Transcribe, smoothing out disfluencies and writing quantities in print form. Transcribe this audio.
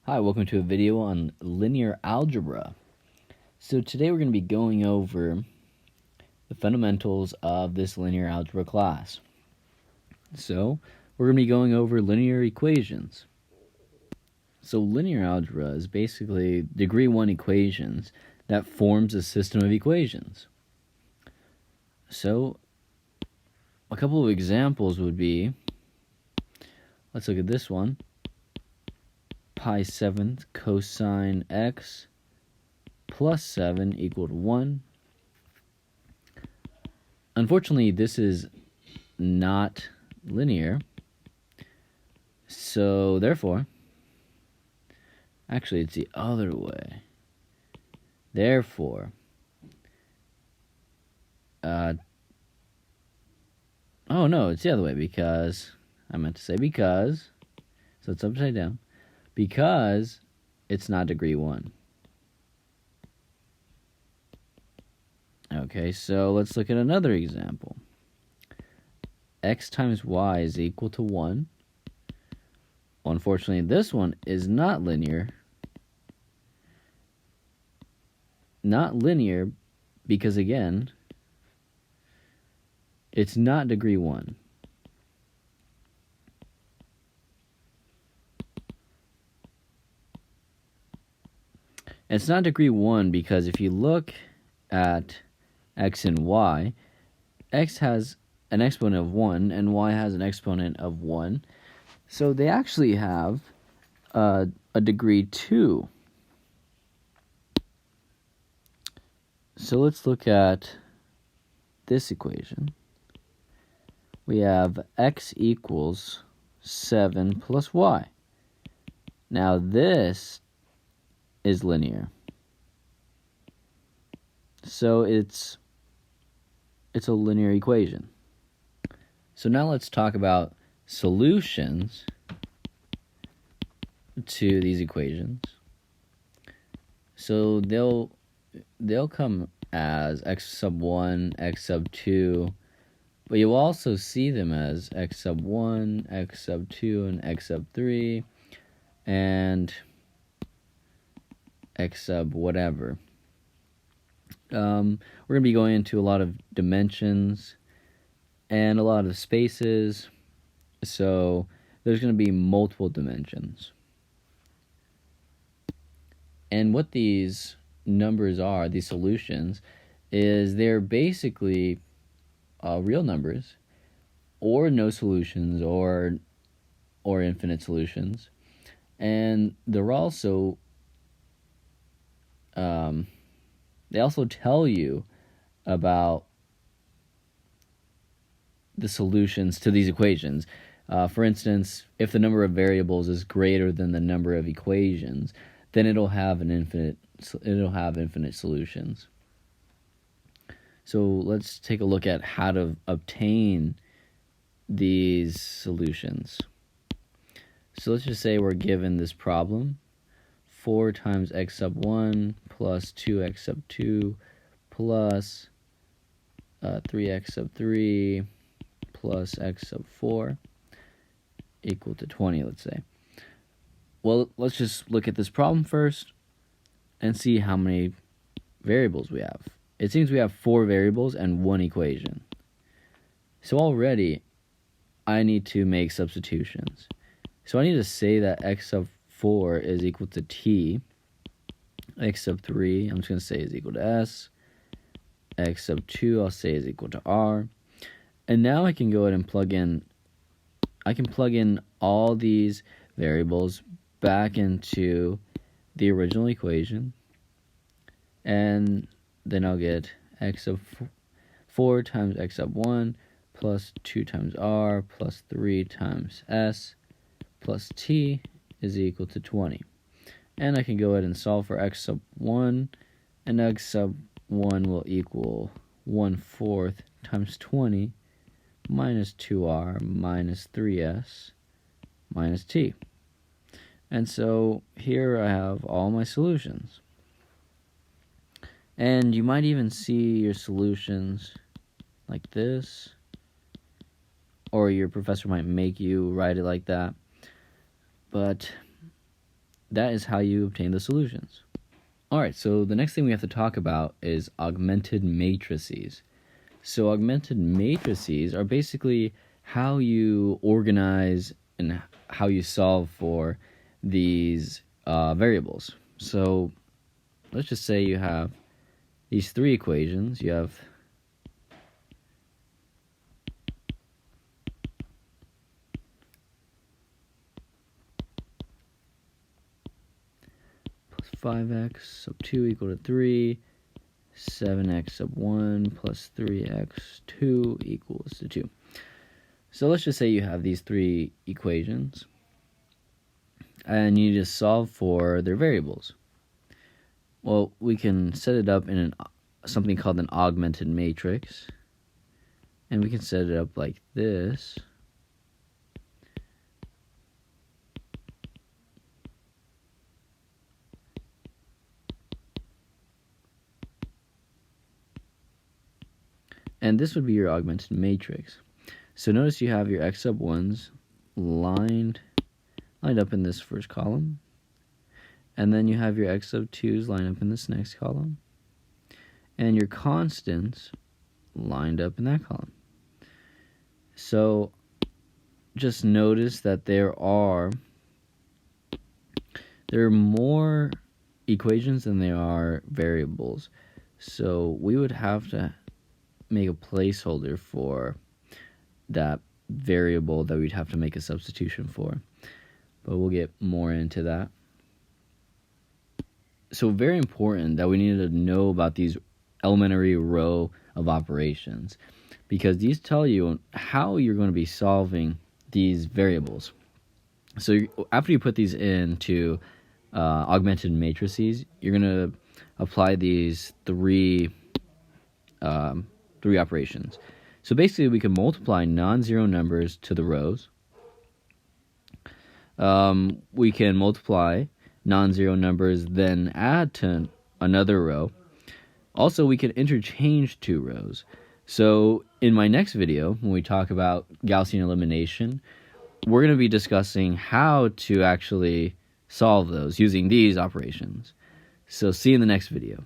Hi, welcome to a video on linear algebra. So today we're going to be going over the fundamentals of this linear algebra class. So we're going to be going over linear equations. So linear algebra is basically degree 1 equations that forms a system of equations. So a couple of examples would be, let's look at this one. Pi 7th cosine x plus 7 equal to 1. Unfortunately, this is not linear, so therefore, actually it's the other way. Therefore, oh no, it's the other way because, I meant to say because, so it's upside down, because it's not degree 1. Okay, so let's look at another example. X times y is equal to 1. Well, unfortunately, this one is not linear. Not linear because, again, it's not degree 1. It's not degree 1 because if you look at x and y, x has an exponent of 1 and y has an exponent of 1. So they actually have a degree 2. So let's look at this equation. We have x equals 7 plus y. Now this is linear. So it's a linear equation. So now let's talk about solutions to these equations. So they'll come as x sub 1, x sub 2, but you'll also see them as x sub 1, x sub 2, and x sub 3, and x sub whatever. We're going to be going into a lot of dimensions and a lot of spaces, so there's going to be multiple dimensions. And what these numbers are, these solutions, is they're basically real numbers, or no solutions, or infinite solutions, and they're also they also tell you about the solutions to these equations. For instance, if the number of variables is greater than the number of equations, then it'll have infinite solutions. So let's take a look at how to obtain these solutions. So let's just say we're given this problem. 4 times x sub 1 plus 2x sub 2 plus 3x sub 3 plus x sub 4 equal to 20, let's say. Well, let's just look at this problem first and see how many variables we have. It seems we have 4 variables and 1 equation. So already, I need to make substitutions. So I need to say that x sub 4 is equal to t, x sub 3, I'm just going to say is equal to s, x sub 2, I'll say is equal to r, and now I can go ahead and plug in all these variables back into the original equation, and then I'll get x sub 4 times x sub 1 plus 2 times r plus 3 times s plus t is equal to 20. And I can go ahead and solve for x sub 1, and x sub 1 will equal 1/4 times 20 minus 2r minus 3s minus t. And so here I have all my solutions. And you might even see your solutions like this, or your professor might make you write it like that. But that is how you obtain the solutions. Alright, so the next thing we have to talk about is augmented matrices. So augmented matrices are basically how you organize and how you solve for these variables. So let's just say you have these three equations. You have plus 5x sub 2 equal to 3, 7x sub 1 plus 3x 2 equals to 2. So let's just say you have these three equations, and you just solve for their variables. Well, we can set it up in something called an augmented matrix, and we can set it up like this. And this would be your augmented matrix. So notice you have your x sub 1's lined up in this first column, and then you have your x sub 2's lined up in this next column, and your constants lined up in that column. So just notice that there are more equations than there are variables. So we would have to make a placeholder for that variable that we'd have to make a substitution for. But we'll get more into that. So very important that we need to know about these elementary row of operations, because these tell you how you're going to be solving these variables. So after you put these into augmented matrices, you're going to apply these three operations. So basically, we can multiply non-zero numbers to the rows. We can multiply non-zero numbers, then add to another row. Also, we can interchange two rows. So in my next video, when we talk about Gaussian elimination, we're going to be discussing how to actually solve those using these operations. So see you in the next video.